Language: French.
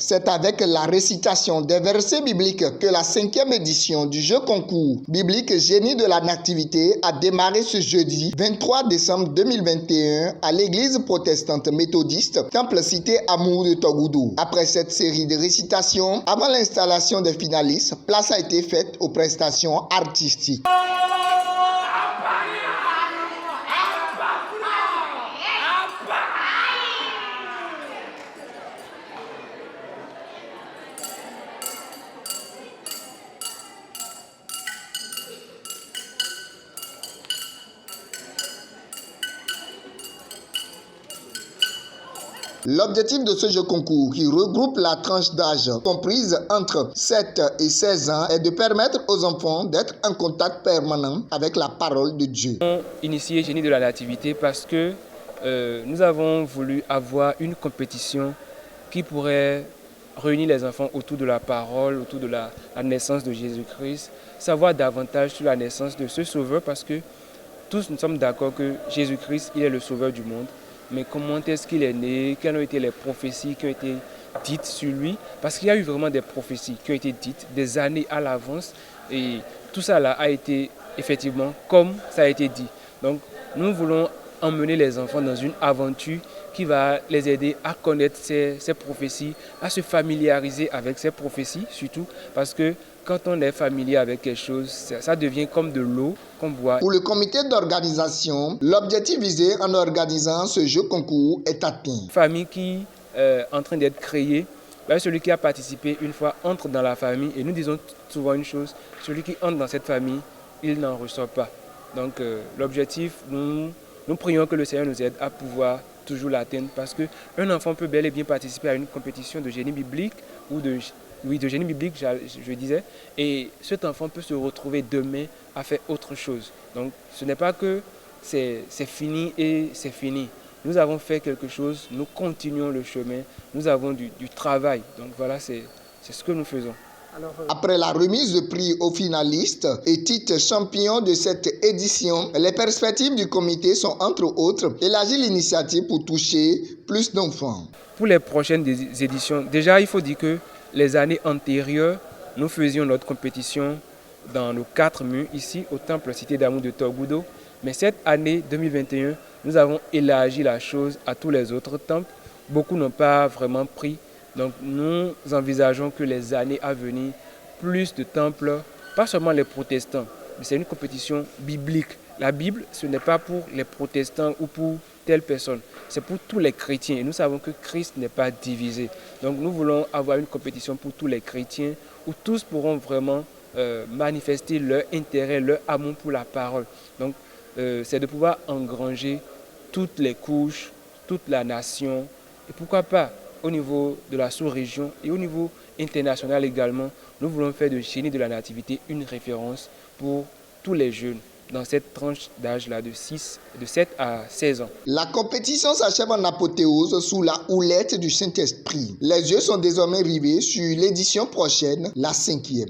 C'est avec la récitation des versets bibliques que la 5e édition du jeu concours biblique Génie de la Nativité a démarré ce jeudi 23 décembre 2021 à l'église protestante méthodiste Temple Cité Amour de Togoudou. Après cette série de récitations, avant l'installation des finalistes, place a été faite aux prestations artistiques. L'objectif de ce jeu concours, qui regroupe la tranche d'âge comprise entre 7 et 16 ans, est de permettre aux enfants d'être en contact permanent avec la parole de Dieu. Nous avons initié Génie de la Nativité parce que nous avons voulu avoir une compétition qui pourrait réunir les enfants autour de la parole, autour de la naissance de Jésus-Christ, savoir davantage sur la naissance de ce sauveur, parce que tous nous sommes d'accord que Jésus-Christ, il est le sauveur du monde. Mais comment est-ce qu'il est né? Quelles ont été les prophéties qui ont été dites sur lui? Parce qu'il y a eu vraiment des prophéties qui ont été dites des années à l'avance. Et tout ça là a été effectivement comme ça a été dit. Donc nous voulons emmener les enfants dans une aventure qui va les aider à connaître ces prophéties, à se familiariser avec ces prophéties surtout. Parce que quand on est familier avec quelque chose, ça devient comme de l'eau qu'on boit. Pour le comité d'organisation, l'objectif visé en organisant ce jeu concours est atteint. Une famille qui est en train d'être créée, celui qui a participé une fois entre dans la famille, et nous disons souvent une chose, celui qui entre dans cette famille, il n'en ressort pas. Donc l'objectif, nous prions que le Seigneur nous aide à pouvoir toujours l'atteindre, parce qu'un enfant peut bel et bien participer à une compétition de génie biblique ou de génie biblique, je disais, et cet enfant peut se retrouver demain à faire autre chose. Donc ce n'est pas que c'est fini et c'est fini. Nous avons fait quelque chose, nous continuons le chemin, nous avons du travail. Donc voilà, c'est ce que nous faisons. Après la remise de prix aux finalistes et titres champions de cette édition, les perspectives du comité sont entre autres élargir l'initiative pour toucher plus d'enfants. Pour les prochaines éditions, déjà il faut dire que les années antérieures, nous faisions notre compétition dans nos 4 murs ici au Temple Cité d'Amour de Togoudou. Mais cette année 2021, nous avons élargi la chose à tous les autres temples. Beaucoup n'ont pas vraiment pris. Donc nous envisageons que les années à venir, plus de temples, pas seulement les protestants, mais c'est une compétition biblique. La Bible, ce n'est pas pour les protestants ou pour telle personne, c'est pour tous les chrétiens. Et nous savons que Christ n'est pas divisé. Donc nous voulons avoir une compétition pour tous les chrétiens où tous pourront vraiment manifester leur intérêt, leur amour pour la parole. Donc c'est de pouvoir engranger toutes les couches, toute la nation, et pourquoi pas au niveau de la sous-région et au niveau international également. Nous voulons faire de Génie de la Nativité une référence pour tous les jeunes dans cette tranche d'âge-là de 7 à 16 ans. La compétition s'achève en apothéose sous la houlette du Saint-Esprit. Les yeux sont désormais rivés sur l'édition prochaine, la 5e.